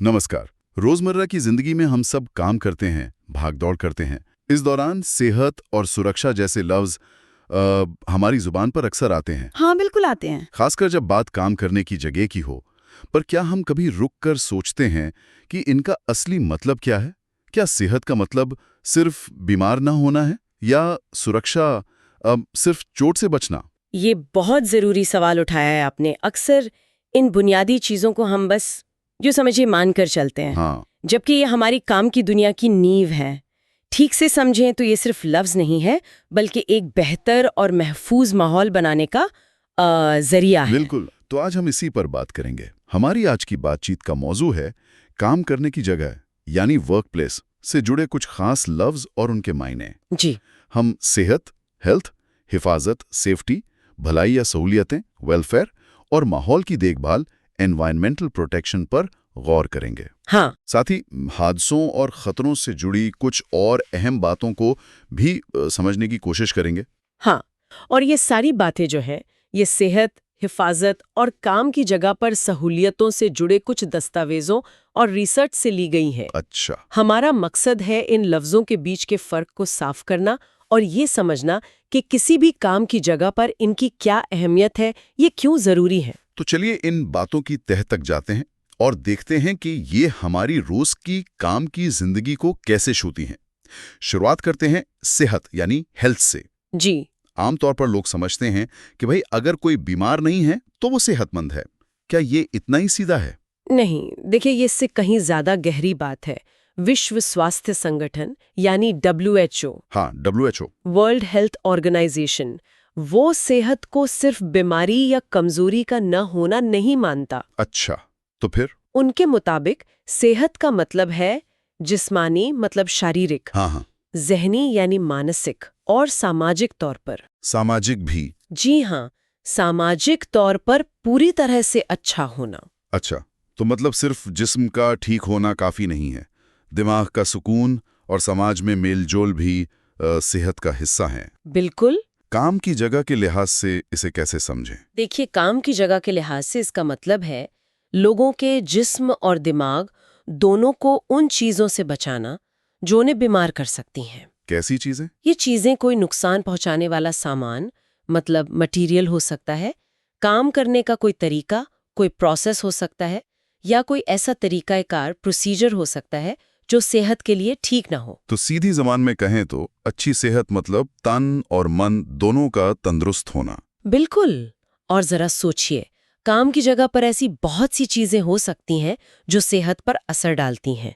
नमस्कार। रोजमर्रा की जिंदगी में हम सब काम करते हैं, भागदौड़ करते हैं। इस दौरान सेहत और सुरक्षा जैसे लफ्ज हमारी जुबान पर अक्सर आते हैं। हाँ, बिल्कुल आते हैं। खासकर जब बात काम करने की जगह की हो। पर क्या हम कभी रुक कर सोचते हैं कि इनका असली मतलब क्या है? क्या सेहत का मतलब सिर्फ बीमार ना होना है या सुरक्षा सिर्फ चोट से बचना? ये बहुत ज़रूरी सवाल उठाया है आपने। अक्सर इन बुनियादी चीज़ों को हम बस जो समझिए मान कर चलते हैं, हाँ, जबकि ये हमारी काम की दुनिया की नींव है। ठीक से समझें तो ये सिर्फ लफ्ज़ नहीं है, बल्कि एक बेहतर और महफूज माहौल बनाने का जरिया है। बिल्कुल। तो आज हम इसी पर बात करेंगे। हमारी आज की बातचीत का मौजू है काम करने की जगह यानी वर्क प्लेस से जुड़े कुछ खास लफ्ज और उनके मायने। जी, हम सेहत, हेल्थ, हिफाजत, सेफ्टी, भलाई या सहूलियतें, वेलफेयर और माहौल की देखभाल, एनवायरमेंटल प्रोटेक्शन पर गौर करेंगे। हाँ, साथ ही हादसों और खतरों से जुड़ी कुछ और अहम बातों को भी समझने की कोशिश करेंगे। हाँ। और ये सारी बातें जो हैं, ये सेहत, हिफाजत और काम की जगह पर सहूलियतों से जुड़े कुछ दस्तावेजों और रिसर्च से ली गई हैं। अच्छा, हमारा मकसद है इन लफ्ज़ों के बीच के फ़र्क को साफ करना और ये समझना कि किसी भी काम की जगह पर इनकी क्या अहमियत है, ये क्यों ज़रूरी है। तो चलिए इन बातों की तह तक जाते हैं और देखते हैं कि ये हमारी रोज की काम की जिंदगी को कैसे छूती हैं। शुरुआत करते हैं सेहत यानी हेल्थ से। जी, आमतौर पर लोग समझते हैं कि भाई अगर कोई बीमार नहीं है तो वो सेहतमंद है। क्या ये इतना ही सीधा है? नहीं, देखिए ये इससे कहीं ज़्यादा गहरी बात है। विश्व स्वास्थ्य संगठन यानी WHO, हाँ, WHO। वर्ल्ड हेल्थ ऑर्गेनाइजेशन, वो सेहत को सिर्फ बीमारी या कमजोरी का न होना नहीं मानता। अच्छा, तो फिर? उनके मुताबिक सेहत का मतलब है जिस्मानी मतलब शारीरिक, हाँ हाँ, ज़हनी यानी मानसिक और सामाजिक तौर पर। सामाजिक भी। जी हाँ, सामाजिक तौर पर पूरी तरह से अच्छा होना। अच्छा, तो मतलब सिर्फ जिस्म का ठीक होना काफी नहीं है। दिमाग का सुकून और समाज में मेलजोल भी सेहत का हिस्सा है। बिल्कुल। काम की जगह के लिहाज से इसे कैसे समझें? देखिए, काम की जगह के लिहाज से इसका मतलब है लोगों के जिस्म और दिमाग दोनों को उन चीज़ों से बचाना जो उन्हें बीमार कर सकती हैं। कैसी चीजें? ये चीज़ें कोई नुकसान पहुंचाने वाला सामान मतलब मटेरियल हो सकता है, काम करने का कोई तरीका, कोई प्रोसेस हो सकता है, या कोई ऐसा तरीकाकार प्रोसीजर हो सकता है जो सेहत के लिए ठीक ना हो। तो सीधी ज़बान में कहें तो अच्छी सेहत मतलब तन और मन दोनों का तंदुरुस्त होना। बिल्कुल। और जरा सोचिए, काम की जगह पर ऐसी बहुत सी चीजें हो सकती हैं जो सेहत पर असर डालती हैं।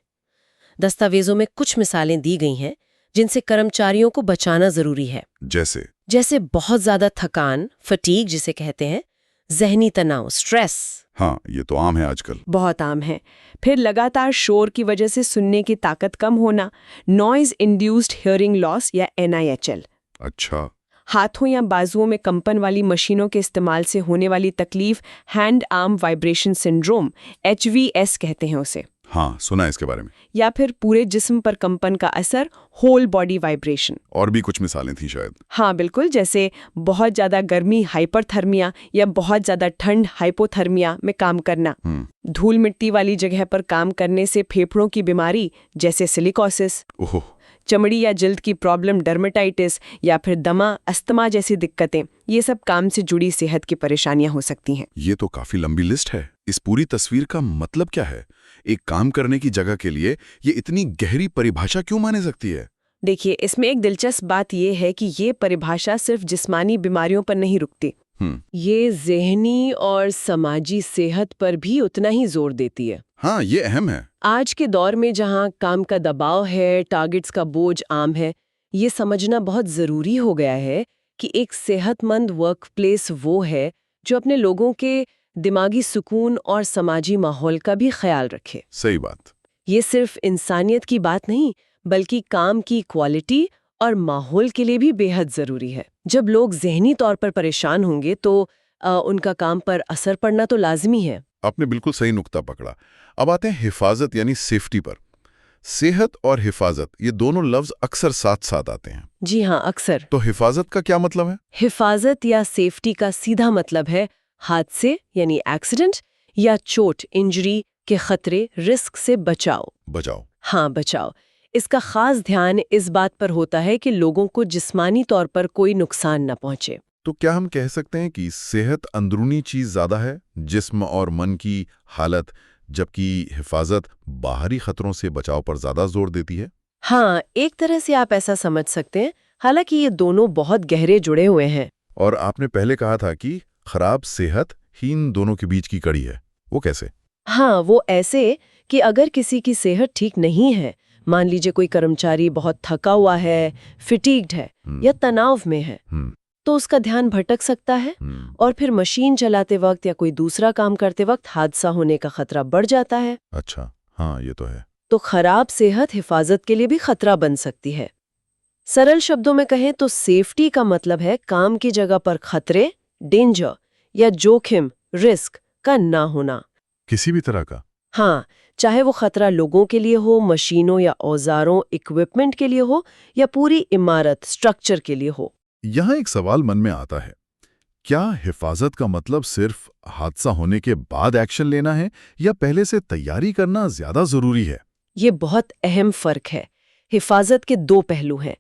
दस्तावेजों में कुछ मिसालें दी गई हैं जिनसे कर्मचारियों को बचाना जरूरी है। जैसे बहुत ज्यादा थकान, फटीग जिसे कहते हैं, जहनी तनाव, स्ट्रेस। हाँ, ये तो आम है आजकल। बहुत आम है। फिर लगातार शोर की वजह से सुनने की ताकत कम होना, नॉइज इंड्यूस्ड हियरिंग लॉस या NIHL। अच्छा, हाथों या बाजुओं में कंपन वाली मशीनों के इस्तेमाल से होने वाली तकलीफ, hand arm vibration syndrome, HVS कहते हैं उसे। हाँ, सुना है इसके बारे में। या फिर पूरे जिस्म पर कंपन का असर, होल बॉडी वाइब्रेशन। और भी कुछ मिसालें थी शायद। हाँ बिल्कुल, जैसे बहुत ज्यादा गर्मी हाइपरथर्मिया या बहुत ज्यादा ठंड हाइपोथर्मिया में काम करना। धूल मिट्टी वाली जगह पर काम करने से फेफड़ों की बीमारी जैसे सिलिकोसिस, ओह, चमड़ी या जल्द की प्रॉब्लम डर्मेटाइटिस या फिर दमा, अस्थमा जैसी दिक्कतें, ये सब काम से जुड़ी सेहत की परेशानियां हो सकती हैं। ये तो काफी लंबी लिस्ट है। इस पूरी तस्वीर का मतलब क्या है? एक काम करने की जगह के लिए ये इतनी गहरी परिभाषा क्यों माने सकती है? देखिए, इसमें एक दिलचस्प बात यह है कि ये परिभाषा सिर्फ जिस्मानी बीमारियों पर नहीं रुकती। ये ज़हनी और समाजी सेहत पर भी उतना ही जोर देती है। हाँ, ये अहम है। आज के दौर में जहाँ काम का दबाव है, टारगेट्स का बोझ आम है, ये समझना बहुत ज़रूरी हो गया है कि एक सेहतमंद वर्कप्लेस वो है जो अपने लोगों के दिमागी सुकून और समाजी माहौल का भी ख्याल रखे। सही बात। ये सिर्फ इंसानियत की बात नहीं, बल्कि काम की क्वालिटी और माहौल के लिए भी बेहद ज़रूरी है। जब लोग ज़हनी तौर पर परेशान होंगे तो उनका काम पर असर पड़ना तो लाजमी है। आपने बिल्कुल सही नुक्ता पकड़ा। अब आते हैं हिफाजत यानी सेफ्टी पर। सेहत और हिफाजत ये दोनों लफ्ज अक्सर साथ साथ आते हैं। जी हाँ, अक्सर। तो हिफाजत का क्या मतलब है? हिफाजत या सेफ्टी का सीधा मतलब है हादसे यानी एक्सीडेंट या चोट, इंजरी, कि खतरे, रिस्क से बचाओ। बचाओ। हाँ, बचाओ। इसका खास ध्यान इस बात पर होता है कि लोगों को जिस्मानी तौर पर कोई नुकसान न पहुंचे। तो क्या हम कह सकते हैं कि सेहत अंदरूनी चीज ज्यादा है, जिस्म और मन की हालत, जबकि हिफाजत बाहरी खतरों से बचाव पर ज्यादा जोर देती है? हाँ, एक तरह से आप ऐसा समझ सकते हैं, हालांकि ये दोनों बहुत गहरे जुड़े हुए हैं। और आपने पहले कहा था कि खराब सेहत ही इन दोनों के बीच की कड़ी है। वो कैसे? हाँ, वो ऐसे कि अगर किसी की सेहत ठीक नहीं है, मान लीजिए कोई कर्मचारी बहुत थका हुआ है, फिटीग्ड है या तनाव में है, तो उसका ध्यान भटक सकता है और फिर मशीन चलाते वक्त या कोई दूसरा काम करते वक्त हादसा होने का खतरा बढ़ जाता है। अच्छा, हाँ, ये तो है। तो खराब सेहत हिफाजत के लिए भी खतरा बन सकती है। सरल शब्दों में कहें तो सेफ्टी का मतलब है काम की जगह पर खतरे, डेंजर या जोखिम, रिस्क का ना होना। किसी भी तरह का? हाँ, चाहे वो खतरा लोगों के लिए हो, मशीनों या औजारों, इक्विपमेंट के लिए हो या पूरी इमारत, स्ट्रक्चर के लिए हो। यहाँ एक सवाल मन में आता है, क्या हिफाजत का मतलब सिर्फ हादसा होने के बाद एक्शन लेना है या पहले से तैयारी करना ज्यादा जरूरी है? ये बहुत अहम फर्क है। हिफाजत के दो पहलू हैं।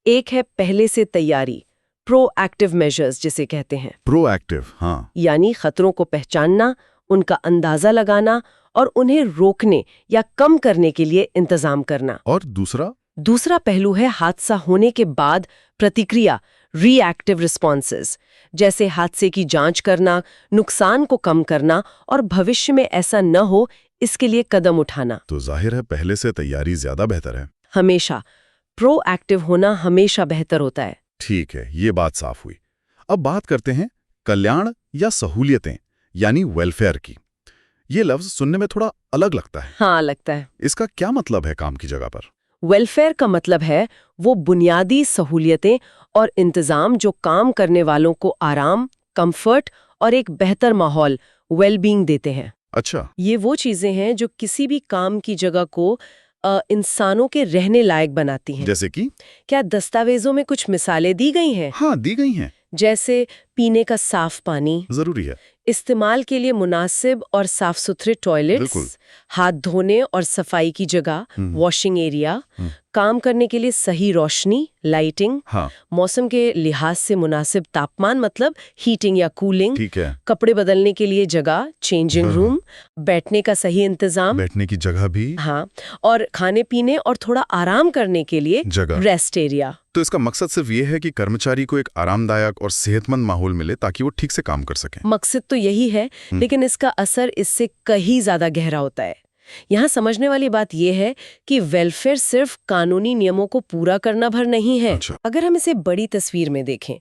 एक है पहले से तैयारी, प्रोएक्टिव मेजर्स जिसे कहते हैं, प्रोएक्टिव, हाँ। यानी खतरों को पहचानना, उनका अंदाजा लगाना और उन्हें रोकने या कम करने के लिए इंतजाम करना। और दूसरा पहलू है हादसा होने के बाद प्रतिक्रिया, रिएक्टिव रिस्पॉन्सेज, जैसे हादसे की जांच करना, नुकसान को कम करना और भविष्य में ऐसा न हो इसके लिए कदम उठाना। तो जाहिर है पहले से तैयारी ज्यादा बेहतर है। हमेशा प्रोएक्टिव होना हमेशा बेहतर होता है। ठीक है, ये बात साफ हुई। अब बात करते हैं कल्याण या सहूलियतें, यानी वेलफेयर की। ये लफ्ज सुनने में थोड़ा अलग लगता है। हाँ, लगता है। इसका क्या मतलब है काम की जगह पर? वेलफेयर का मतलब है वो बुनियादी सहूलियतें और इंतजाम जो काम करने वालों को आराम, कंफर्ट और एक बेहतर माहौल, वेलबींग देते हैं। अच्छा। ये वो चीजें हैं जो किसी भी काम की जगह को इंसानों के रहने लायक बनाती हैं। जैसे कि? क्या दस्तावेजों में कुछ मिसालें दी गई हैं? हाँ, दी गई हैं। जैसे पीने का साफ पानी, जरूरी है। इस्तेमाल के लिए मुनासिब और साफ सुथरे टॉयलेट्स, हाथ धोने और सफाई की जगह, वॉशिंग एरिया, काम करने के लिए सही रोशनी, लाइटिंग, हाँ। मौसम के लिहाज से मुनासिब तापमान मतलब हीटिंग या कूलिंग, ठीक है। कपड़े बदलने के लिए जगह, चेंजिंग रूम, बैठने का सही इंतजाम, बैठने की जगह भी, हाँ, और खाने पीने और थोड़ा आराम करने के लिए जगह, रेस्ट एरिया। तो इसका मकसद सिर्फ ये है कि कर्मचारी को एक आरामदायक और सेहतमंद माहौल मिले ताकि वो ठीक से काम कर सकें। मकसद तो यही है, लेकिन इसका असर इससे कहीं ज्यादा गहरा होता है। यहाँ समझने वाली बात यह है कि वेलफेयर सिर्फ कानूनी नियमों को पूरा करना भर नहीं है। अच्छा। अगर हम इसे बड़ी तस्वीर में देखें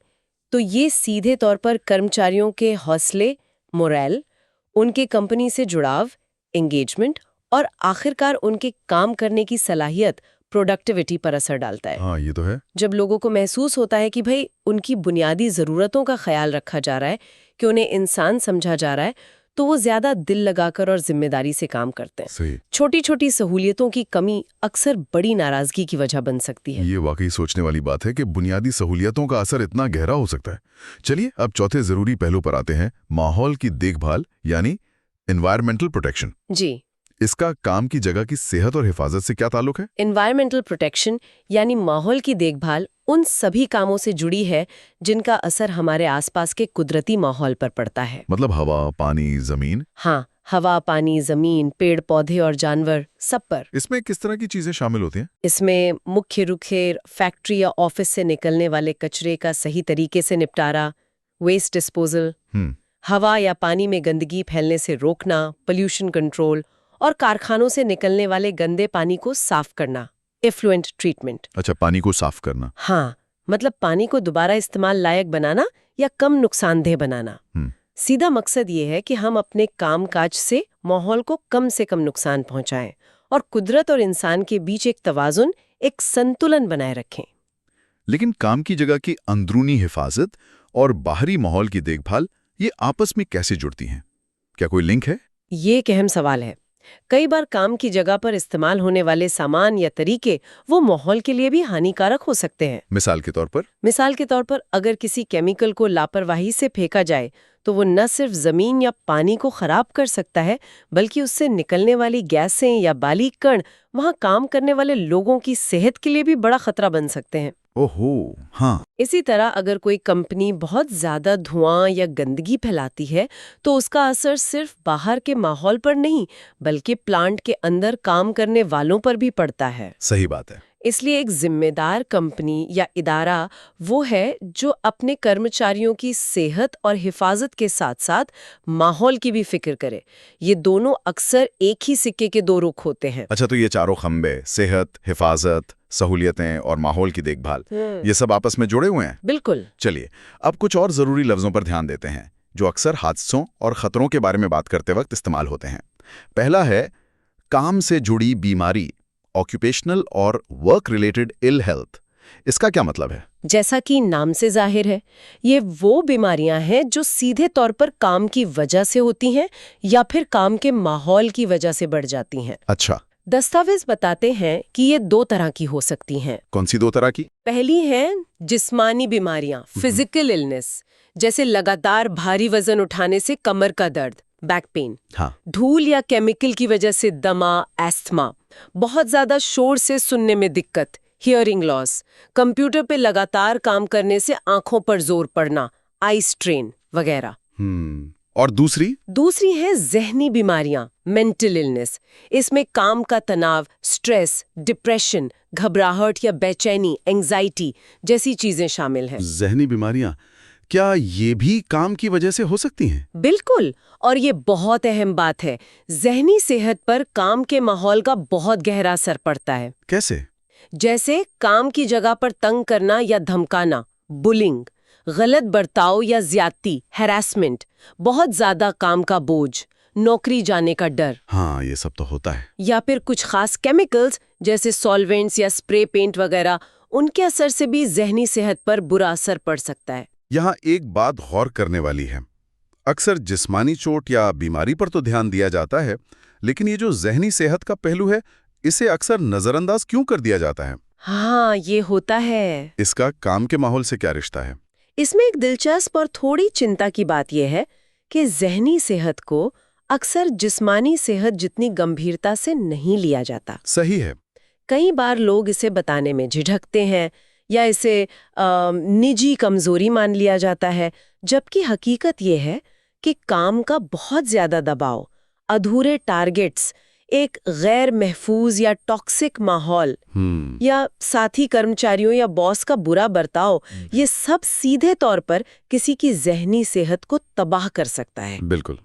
तो ये सीधे तौर पर कर्मचारियों के हौसले, मोरल, उनके कंपनी से जुड़ाव, एंगेजमेंट और आखिरकार उनके काम करने की सलाहियत, प्रोडक्टिविटी पर असर डालता है। हाँ, ये तो है। जब लोगों को महसूस होता है कि भाई उनकी बुनियादी ज़रूरतों का ख्याल रखा जा रहा है, कि उन्हें इंसान समझा जा रहा है, तो वो ज्यादा दिल लगाकर और जिम्मेदारी से काम करते हैं। सही। छोटी छोटी सहूलियतों की कमी अक्सर बड़ी नाराजगी की वजह बन सकती है। ये वाकई सोचने वाली बात है कि बुनियादी सहूलियतों का असर इतना गहरा हो सकता है। चलिए अब चौथे जरूरी पहलू पर आते हैं, माहौल की देखभाल यानी एनवायरमेंटल प्रोटेक्शन। जी, इसका काम की जगह की सेहत और हिफाजत से क्या ताल्लुक है? एनवायरमेंटल प्रोटेक्शन यानी माहौल की देखभाल उन सभी कामों से जुड़ी है जिनका असर हमारे आसपास के कुदरती माहौल पर पड़ता है। मतलब हवा, पानी, जमीन? हाँ, हवा, पानी, जमीन, पेड़ पौधे और जानवर, सब पर। इसमें किस तरह की चीजें शामिल होती हैं? इसमें मुख्य रूप से फैक्ट्री या ऑफिस से निकलने वाले कचरे का सही तरीके से निपटारा, वेस्ट डिस्पोजल, हवा या पानी में गंदगी फैलने से रोकना, पोल्यूशन कंट्रोल और कारखानों से निकलने वाले गंदे पानी को साफ करना, एफ्लुएंट ट्रीटमेंट। अच्छा, पानी को साफ करना। हाँ, मतलब पानी को दोबारा इस्तेमाल लायक बनाना या कम नुकसानदेह बनाना। सीधा मकसद ये है कि हम अपने कामकाज से माहौल को कम से कम नुकसान पहुंचाएं और कुदरत और इंसान के बीच एक तवाजुन, एक संतुलन बनाए रखें। लेकिन काम की जगह की अंदरूनी हिफाजत और बाहरी माहौल की देखभाल, ये आपस में कैसे जुड़ती हैं? क्या कोई लिंक है? ये एक अहम सवाल है। कई बार काम की जगह पर इस्तेमाल होने वाले सामान या तरीके वो माहौल के लिए भी हानिकारक हो सकते हैं। मिसाल के तौर पर? मिसाल के तौर पर अगर किसी केमिकल को लापरवाही से फेंका जाए तो वो न सिर्फ जमीन या पानी को खराब कर सकता है, बल्कि उससे निकलने वाली गैसें या बारीक कण वहां काम करने वाले लोगों की सेहत के लिए भी बड़ा खतरा बन सकते हैं। ओहो, हाँ। इसी तरह अगर कोई कंपनी बहुत ज्यादा धुआं या गंदगी फैलाती है तो उसका असर सिर्फ बाहर के माहौल पर नहीं, बल्कि प्लांट के अंदर काम करने वालों पर भी पड़ता है। सही बात है। इसलिए एक जिम्मेदार कंपनी या इदारा वो है जो अपने कर्मचारियों की सेहत और हिफाजत के साथ साथ माहौल की भी फिक्र करे। ये दोनों अक्सर एक ही सिक्के के दो रुख होते हैं। अच्छा, तो ये चारों खंबे, सेहत, हिफाजत, सहूलियतें और माहौल की देखभाल, ये सब आपस में जुड़े हुए हैं? बिल्कुल। चलिए, अब कुछ और जरूरी लफ्जों पर ध्यान देते हैं जो अक्सर हादसों और खतरों के बारे में बात करते वक्त इस्तेमाल होते हैं। पहला है काम से जुड़ी बीमारी, ऑक्यूपेशनल और वर्क रिलेटेड इल हेल्थ। इसका क्या मतलब है? जैसा कि नाम से जाहिर है, ये वो बीमारियां हैं जो सीधे तौर पर काम की वजह से होती हैं या फिर काम के माहौल की वजह से बढ़ जाती हैं। अच्छा, दस्तावेज बताते हैं कि ये दो तरह की हो सकती हैं। कौन सी दो तरह की? पहली है जिस्मानी बीमारियां, फिजिकल इलनेस, जैसे लगातार भारी वजन उठाने से कमर का दर्द, बैक पेन, हाँ। धूल या केमिकल की वजह से दमा, एस्थमा, बहुत ज्यादा शोर से सुनने में दिक्कत, हियरिंग लॉस, कंप्यूटर पे लगातार काम करने से आंखों पर जोर पड़ना, आई स्ट्रेन वगैरह। और दूसरी है जहनी बीमारियां, मेंटल इलनेस। इसमें काम का तनाव, स्ट्रेस, डिप्रेशन, घबराहट या बेचैनी, एंजाइटी जैसी चीजें शामिल हैं। जहनी बीमारियां, क्या ये भी काम की वजह से हो सकती हैं? बिल्कुल, और ये बहुत अहम बात है। जहनी सेहत पर काम के माहौल का बहुत गहरा असर पड़ता है। कैसे? जैसे काम की जगह पर तंग करना या धमकाना, बुलिंग, गलत बर्ताव या ज्यादती, हैरेसमेंट, बहुत ज्यादा काम का बोझ, नौकरी जाने का डर। हाँ, ये सब तो होता है। या फिर कुछ खास केमिकल्स जैसे सॉल्वेंट्स या स्प्रे पेंट वगैरह, उनके असर से भी जहनी सेहत पर बुरा असर पड़ सकता है। यहाँ एक बात गौर करने वाली है। अक्सर जिस्मानी चोट या बीमारी पर तो ध्यान दिया जाता है, लेकिन ये जो जहनी सेहत का पहलू है, इसे अक्सर नजरअंदाज क्यों कर दिया जाता है? हाँ, ये होता है। इसका काम के माहौल से क्या रिश्ता है? इसमें एक दिलचस्प और थोड़ी चिंता की बात यह है कि जहनी सेहत को अक्सर जिस्मानी सेहत जितनी गंभीरता से नहीं लिया जाता। सही है। कई बार लोग इसे बताने में झिझकते हैं या इसे निजी कमजोरी मान लिया जाता है, जबकि हकीकत यह है कि काम का बहुत ज्यादा दबाव, अधूरे टारगेट्स, एक गैर महफूज या टॉक्सिक माहौल या साथी कर्मचारियों या बॉस का बुरा बर्ताव, ये सब सीधे तौर पर किसी की जहनी सेहत को तबाह कर सकता है। बिल्कुल।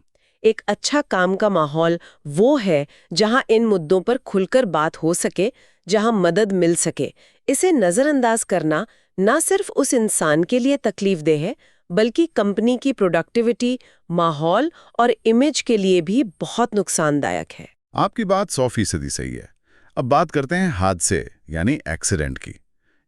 एक अच्छा काम का माहौल वो है जहां इन मुद्दों पर खुलकर बात हो सके, जहां मदद मिल सके। इसे नजरअंदाज करना ना सिर्फ उस इंसान के लिए तकलीफदेह है, बल्कि कंपनी की प्रोडक्टिविटी, माहौल और इमेज के लिए भी बहुत नुकसानदायक है। आपकी बात 100% सही है। अब बात करते हैं हादसे यानी एक्सीडेंट की।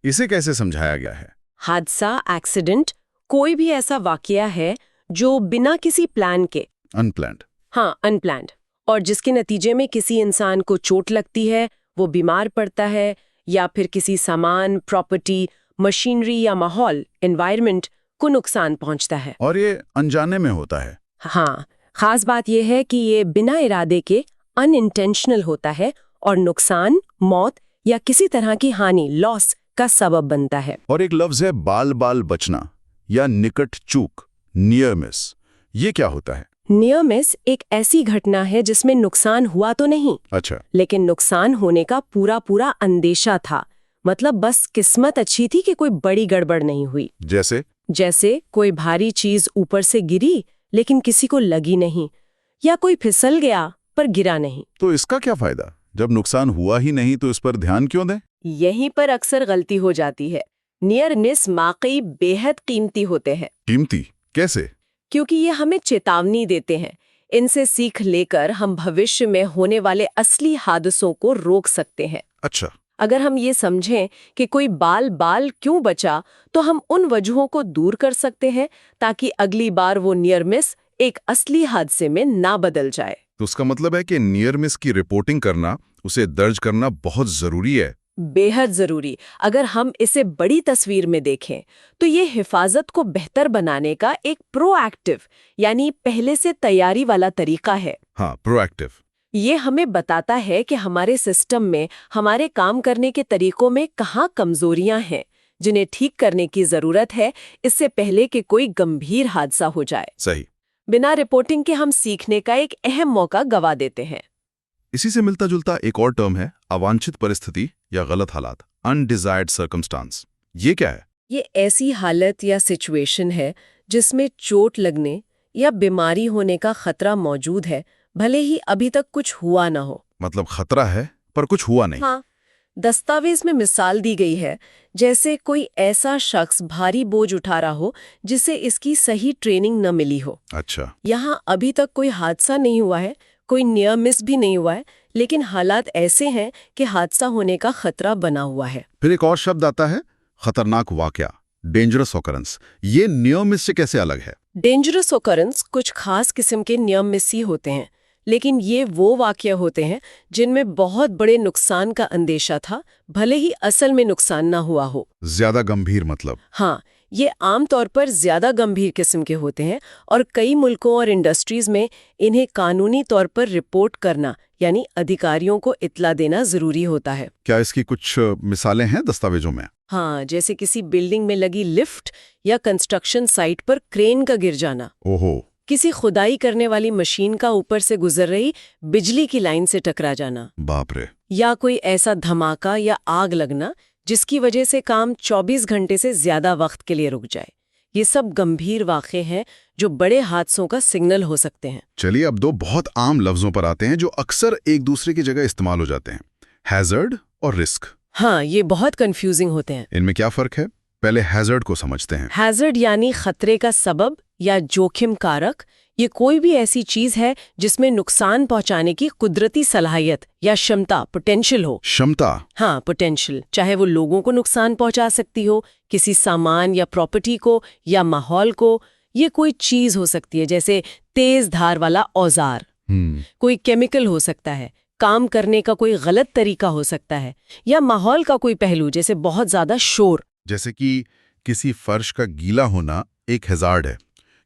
इसे कैसे समझाया गया है? हादसा, एक्सीडेंट, कोई भी ऐसा वाकया है जो बिना किसी प्लान के, अनप्लान्ड, हाँ अनप्लान्ड, और जिसके नतीजे में किसी इंसान को चोट लगती है, वो बीमार पड़ता है, या फिर किसी सामान, प्रॉपर्टी, मशीनरी या माहौल, एनवायरनमेंट को नुकसान पहुंचता है। और ये अनजाने में होता है। हाँ, खास बात यह है कि ये बिना इरादे के अनइंटेंशनल होता है और नुकसान, मौत या किसी तरह की हानि, लॉस का सबब बनता है। और एक लफ्ज है बाल बाल बचना या निकट चूक, नियर मिस। ये क्या होता है? नियर मिस एक ऐसी घटना है जिसमें नुकसान हुआ तो नहीं, अच्छा, लेकिन नुकसान होने का पूरा पूरा अंदेशा था। मतलब बस किस्मत अच्छी थी कि कोई बड़ी गड़बड़ नहीं हुई। जैसे कोई भारी चीज ऊपर से गिरी लेकिन किसी को लगी नहीं, या कोई फिसल गया पर गिरा नहीं। तो इसका क्या फायदा? जब नुकसान हुआ ही नहीं तो इस पर ध्यान क्यों दें? यहीं पर अक्सर गलती हो जाती है। नियर मिस वाकई बेहद कीमती होते हैं। कीमती कैसे? क्योंकि ये हमें चेतावनी देते हैं। इनसे सीख लेकर हम भविष्य में होने वाले असली हादसों को रोक सकते हैं। अच्छा, अगर हम ये समझें कि कोई बाल बाल क्यों बचा, तो हम उन वजहों को दूर कर सकते हैं ताकि अगली बार वो नियर मिस एक असली हादसे में ना बदल जाए। तो उसका मतलब है कि नियर मिस की रिपोर्टिंग करना, उसे दर्ज करना बहुत जरूरी है। बेहद जरूरी। अगर हम इसे बड़ी तस्वीर में देखें तो ये हिफाजत को बेहतर बनाने का एक प्रोएक्टिव यानी पहले से तैयारी वाला तरीका है। हाँ, प्रोएक्टिव। ये हमें बताता है कि हमारे सिस्टम में, हमारे काम करने के तरीकों में कहाँ कमजोरियां हैं, जिन्हें ठीक करने की जरूरत है, इससे पहले कि कोई गंभीर हादसा हो जाए। सही। बिना रिपोर्टिंग के हम सीखने का एक अहम मौका गवा देते हैं। इसी से मिलता जुलता एक और टर्म है अवांछित परिस्थिति या गलत हालात, अनडिजायर्ड सर्कमस्टांस। ये क्या है? ये ऐसी हालत या सिचुएशन है जिसमें चोट लगने या बीमारी होने का खतरा मौजूद है, भले ही अभी तक कुछ हुआ ना हो। मतलब खतरा है पर कुछ हुआ नहीं। हाँ, दस्तावेज में मिसाल दी गई है, जैसे कोई ऐसा शख्स भारी बोझ उठा रहा हो जिसे इसकी सही ट्रेनिंग न मिली हो। अच्छा। यहाँ अभी तक कोई हादसा नहीं हुआ है, कोई नियर मिस भी नहीं हुआ है, लेकिन हालात ऐसे हैं कि हादसा होने का खतरा बना हुआ है। फिर एक और शब्द आता है, खतरनाक वाकया, डेंजरस ऑकरेंस। ये नियर मिस से कैसे अलग है? डेंजरस ऑकरेंस कुछ खास किस्म के नियर मिस ही होते हैं, लेकिन ये वो वाकया होते हैं जिनमें बहुत बड़े नुकसान का अंदेशा था, भले ही असल में नुकसान ना हुआ हो। ज्यादा गंभीर मतलब? हाँ, ये आमतौर पर ज्यादा गंभीर किस्म के होते हैं और कई मुल्कों और इंडस्ट्रीज में इन्हें कानूनी तौर पर रिपोर्ट करना यानी अधिकारियों को इत्तला देना जरूरी होता है। क्या इसकी कुछ मिसालें हैं दस्तावेजों में? हाँ, जैसे किसी बिल्डिंग में लगी लिफ्ट या कंस्ट्रक्शन साइट पर क्रेन का गिर जाना, ओहो। किसी खुदाई करने वाली मशीन का ऊपर से गुजर रही बिजली की लाइन से टकरा जाना, बाप रे। या कोई ऐसा धमाका या आग लगना जिसकी वजह से काम 24 घंटे से ज्यादा वक्त के लिए रुक जाए। ये सब गंभीर वाक़े हैं जो बड़े हादसों का सिग्नल हो सकते हैं। चलिए अब दो बहुत आम लफ्जों पर आते हैं जो अक्सर एक दूसरे की जगह इस्तेमाल हो जाते हैं, हैजर्ड और रिस्क। हाँ, ये बहुत कंफ्यूजिंग होते हैं। इनमें क्या फर्क है? पहले हैजर्ड को समझते हैं। हैजर्ड यानी खतरे का सबब या जोखिम कारक। ये कोई भी ऐसी चीज है जिसमें नुकसान पहुंचाने की कुदरती सलाहियत या क्षमता, पोटेंशियल हो। क्षमता? हाँ, पोटेंशियल। चाहे वो लोगों को नुकसान पहुंचा सकती हो, किसी सामान या प्रॉपर्टी को, या माहौल को। ये कोई चीज हो सकती है, जैसे तेज धार वाला औजार। कोई केमिकल हो सकता है, काम करने का कोई गलत तरीका हो सकता है, या माहौल का कोई पहलू, जैसे बहुत ज्यादा शोर। जैसे कि किसी फर्श का गीला होना एक हैजार्ड है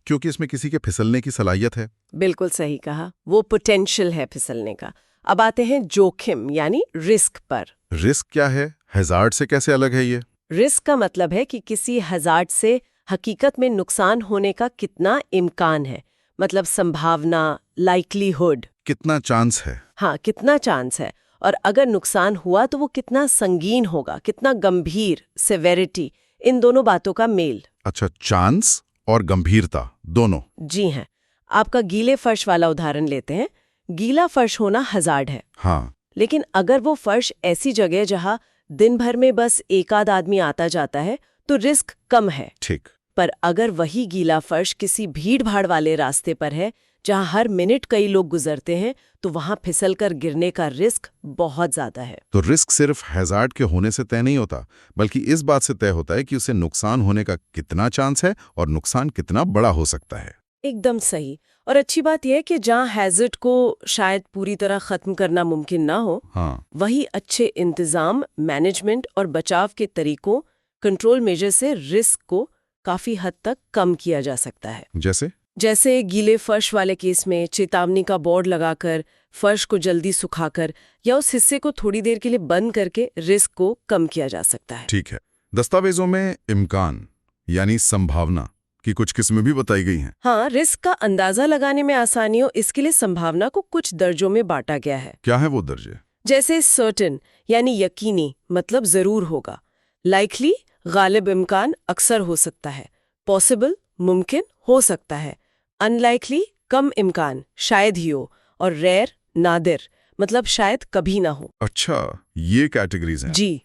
क्योंकि इसमें किसी के फिसलने की सलाहियत है। बिल्कुल सही कहा, वो पोटेंशियल है फिसलने का। अब आते हैं जोखिम यानी रिस्क पर। रिस्क क्या है? हैजार्ड से कैसे अलग है ये? रिस्क का मतलब है कि किसी हैजार्ड से हकीकत में नुकसान होने का कितना इम्कान है, मतलब संभावना, लाइकलीहुड। कितना चांस है? हाँ, कितना चांस है, और अगर नुकसान हुआ तो वो कितना संगीन होगा, कितना गंभीर, सेवेरिटी, इन दोनों बातों का मेल। अच्छा, चांस और गंभीरता दोनों। जी हैं। आपका गीले फर्श वाला उदाहरण लेते हैं। गीला फर्श होना हज़ार्ड है। हाँ। लेकिन अगर वो फर्श ऐसी जगह जहां दिन भर में बस एक आध आदमी आता जाता है तो रिस्क कम है। ठीक। पर अगर वही गीला फर्श किसी भीड़ भाड़ वाले रास्ते पर है जहां हर मिनट कई लोग गुजरते हैं तो वहां फिसल कर गिरने का रिस्क बहुत ज्यादा है। तो रिस्क सिर्फ हैजार्ड के होने से तय नहीं होता, बल्कि इस बात से तय होता है कि उसे नुकसान होने का कितना चांस है और नुकसान कितना बड़ा हो सकता है। एकदम सही। और अच्छी बात यह है कि जहां हैजर्ड को शायद पूरी तरह खत्म करना मुमकिन ना हो, हाँ, वही अच्छे इंतजाम, मैनेजमेंट और बचाव के तरीकों, कंट्रोल मेजर से रिस्क को काफी हद तक कम किया जा सकता है। जैसे गीले फर्श वाले केस में चेतावनी का बोर्ड लगाकर, फर्श को जल्दी सुखाकर या उस हिस्से को थोड़ी देर के लिए बंद करके रिस्क को कम किया जा सकता है। ठीक है। दस्तावेजों में इम्कान यानी संभावना की कुछ किस्में भी बताई गई हैं। हाँ, रिस्क का अंदाजा लगाने में आसानी हो इसके लिए संभावना को कुछ दर्जों में बांटा गया है। क्या है वो दर्जे? जैसे सर्टेन यानी यकीनी, मतलब जरूर होगा। लाइकली, गालिब इम्कान, अक्सर हो सकता है। पॉसिबल, मुमकिन, हो सकता है। अनलाइकली, कम इम्कान, शायद ही हो। और रेयर, नादिर, मतलब शायद कभी ना हो। अच्छा, ये कैटेगरीज हैं। जी,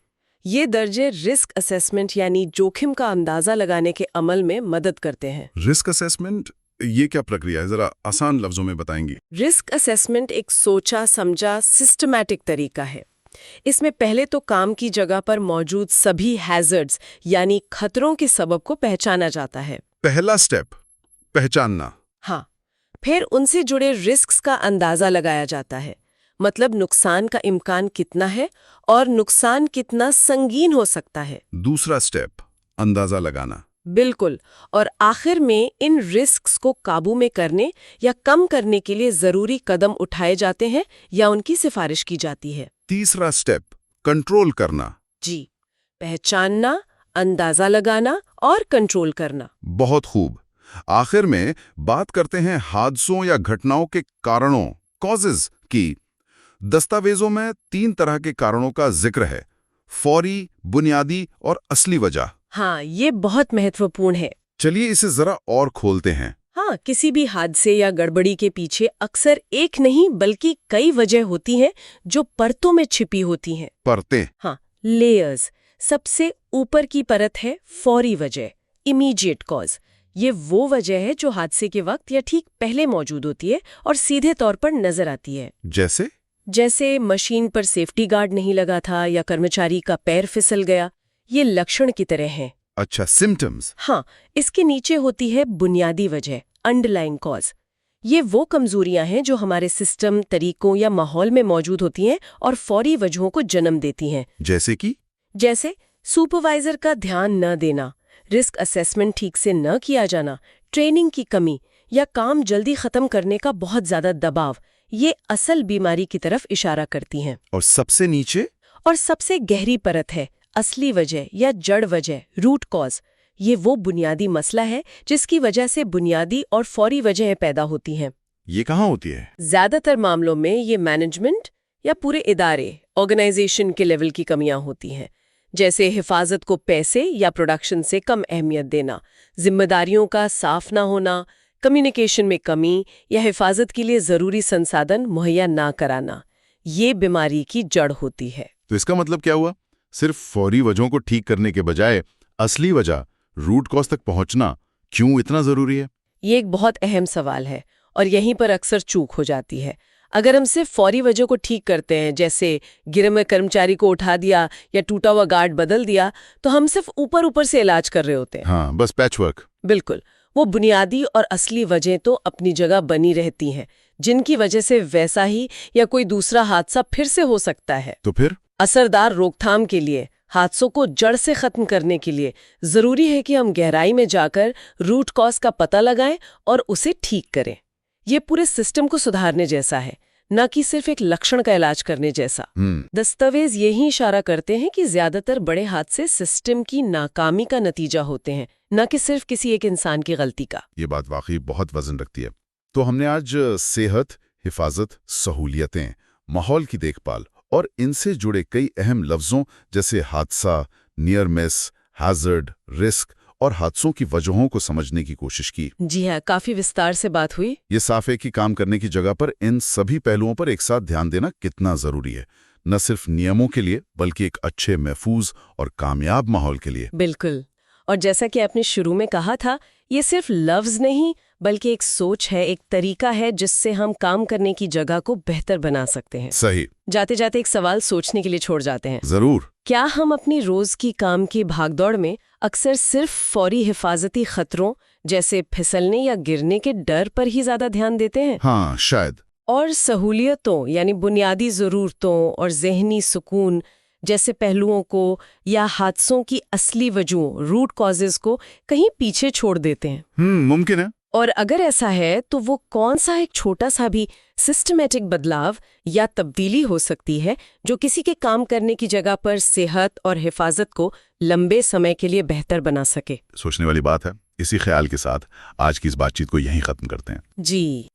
ये दर्जे रिस्क असेसमेंट यानी जोखिम का अंदाजा लगाने के अमल में मदद करते हैं। रिस्क असेसमेंट, ये क्या प्रक्रिया है? जरा आसान लफ्जों में बताएंगी। रिस्क असेसमेंट एक सोचा समझा सिस्टमैटिक तरीका है। इसमें पहले तो काम की जगह पर मौजूद सभी हैजर्ड्स यानी खतरों के सबब को पहचाना जाता है। पहला स्टेप, पहचानना। हाँ, फिर उनसे जुड़े रिस्क्स का अंदाजा लगाया जाता है, मतलब नुकसान का इम्कान कितना है और नुकसान कितना संगीन हो सकता है। दूसरा स्टेप, अंदाजा लगाना। बिल्कुल। और आखिर में इन रिस्क्स को काबू में करने या कम करने के लिए जरूरी कदम उठाए जाते हैं या उनकी सिफारिश की जाती है। तीसरा स्टेप, कंट्रोल करना। जी, पहचानना, अंदाजा लगाना और कंट्रोल करना। बहुत खूब। आखिर में बात करते हैं हादसों या घटनाओं के कारणों, कॉजेज की। दस्तावेजों में 3 तरह के कारणों का जिक्र है, फौरी, बुनियादी और असली वजह। हाँ, ये बहुत महत्वपूर्ण है। चलिए इसे जरा और खोलते हैं। हाँ, किसी भी हादसे या गड़बड़ी के पीछे अक्सर एक नहीं बल्कि कई वजह होती हैं जो परतों में छिपी होती हैं। परतें। हाँ, लेयर्स। सबसे ऊपर की परत है फौरी वजह, इमीडिएट कॉज। ये वो वजह है जो हादसे के वक्त या ठीक पहले मौजूद होती है और सीधे तौर पर नजर आती है। जैसे मशीन पर सेफ्टी गार्ड नहीं लगा था या कर्मचारी का पैर फिसल गया। ये लक्षण की तरह हैं। अच्छा, सिम्टम्स। हाँ, इसके नीचे होती है बुनियादी वजह, अंडरलाइंग कॉज। ये वो कमजोरियां हैं जो हमारे सिस्टम, तरीकों या माहौल में मौजूद होती हैं और फौरी वजहों को जन्म देती हैं। जैसे सुपरवाइजर का ध्यान न देना, रिस्क असेसमेंट ठीक से न किया जाना, ट्रेनिंग की कमी या काम जल्दी खत्म करने का बहुत ज्यादा दबाव। ये असल बीमारी की तरफ इशारा करती हैं। और सबसे नीचे? और सबसे गहरी परत है असली वजह या जड़ वजह, रूट कॉज। ये वो बुनियादी मसला है जिसकी वजह से बुनियादी और फौरी वजहें पैदा होती हैं। ये कहाँ होती है? ज्यादातर मामलों में ये मैनेजमेंट या पूरे इदारे, ऑर्गेनाइजेशन के लेवल की कमियां होती हैं, जैसे हिफाजत को पैसे या प्रोडक्शन से कम अहमियत देना, जिम्मेदारियों का साफ ना होना, कम्युनिकेशन में कमी या हिफाजत के लिए जरूरी संसाधन मुहैया ना कराना। ये बीमारी की जड़ होती है। तो इसका मतलब क्या हुआ? सिर्फ फौरी वजहों को ठीक करने के बजाय असली वजह, रूट कॉज तक पहुंचना क्यों इतना जरूरी है? ये एक बहुत अहम सवाल है और यहीं पर अक्सर चूक हो जाती है। अगर हम सिर्फ फौरी वजह को ठीक करते हैं, जैसे गिरे हुए कर्मचारी को उठा दिया या टूटा हुआ गार्ड बदल दिया, तो हम सिर्फ ऊपर ऊपर से इलाज कर रहे होते हैं। हाँ, बस पैचवर्क। बिल्कुल। वो बुनियादी और असली वजह तो अपनी जगह बनी रहती हैं, जिनकी वजह से वैसा ही या कोई दूसरा हादसा फिर से हो सकता है। तो फिर असरदार रोकथाम के लिए, हादसों को जड़ से खत्म करने के लिए जरूरी है कि हम गहराई में जाकर रूट कॉज का पता लगाएं और उसे ठीक करें। ये पूरे सिस्टम को सुधारने जैसा है, न कि सिर्फ एक लक्षण का इलाज करने जैसा। दस्तावेज यही इशारा करते हैं कि ज्यादातर बड़े हादसे सिस्टम की नाकामी का नतीजा होते हैं, न कि सिर्फ किसी एक इंसान की गलती का। ये बात वाकई बहुत वजन रखती है। तो हमने आज सेहत, हिफाजत, सहूलियतें, माहौल की देखभाल और इनसे जुड़े कई अहम लफ्जों जैसे हादसा, नियर मिस, हैजर्ड, रिस्क और हादसों की वजहों को समझने की कोशिश की। जी हाँ, काफी विस्तार से बात हुई। ये साफ है कि काम करने की जगह पर इन सभी पहलुओं पर एक साथ ध्यान देना कितना जरूरी है, न सिर्फ नियमों के लिए बल्कि एक अच्छे, महफूज और कामयाब माहौल के लिए। बिल्कुल। और जैसा कि आपने शुरू में कहा था, ये सिर्फ लफ्ज नहीं बल्कि एक सोच है, एक तरीका है जिससे हम काम करने की जगह को बेहतर बना सकते हैं। सही। जाते जाते एक सवाल सोचने के लिए छोड़ जाते हैं। जरूर। क्या हम अपनी रोज की काम की भागदौड़ में अक्सर सिर्फ फौरी हिफाजती खतरों जैसे फिसलने या गिरने के डर पर ही ज्यादा ध्यान देते हैं? हाँ, शायद। और सहूलियतों यानी बुनियादी जरूरतों और जहनी सुकून जैसे पहलुओं को या हादसों की असली वजहों, रूट कॉजेज को कहीं पीछे छोड़ देते हैं? मुमकिन है। और अगर ऐसा है तो वो कौन सा एक छोटा सा भी सिस्टमैटिक बदलाव या तब्दीली हो सकती है जो किसी के काम करने की जगह पर सेहत और हिफाजत को लंबे समय के लिए बेहतर बना सके? सोचने वाली बात है। इसी ख्याल के साथ आज की इस बातचीत को यहीं खत्म करते हैं। जी।